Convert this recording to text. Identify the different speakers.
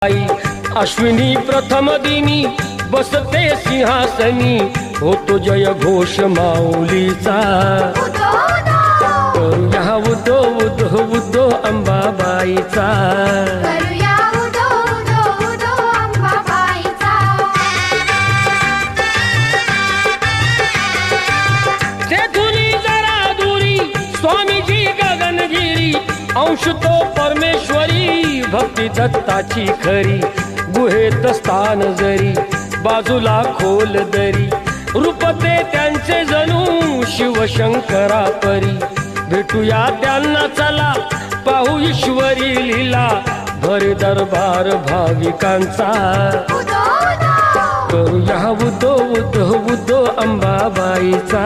Speaker 1: आई अश्विनी प्रथम दिनी बसते सिंहासनी, होतो जय घोष माऊलीचा। करूया उदो उदो उदो अंबाबाईचा, तेथुनी जरा दुरी स्वामीजी गगनगिरी, अंश तो परमेश्वरी भक्ती दत्ताची खरी। गुहेत स्थान जरी बाजूला खोल दरी, रूपते त्यांचे जणू शिवशंकरा परी। भेटूया त्यांना चला पाहू ईश्वरी लीला, भर दरबार भाविकांचा। करूया उदो उदो उदो अंबाबाईचा।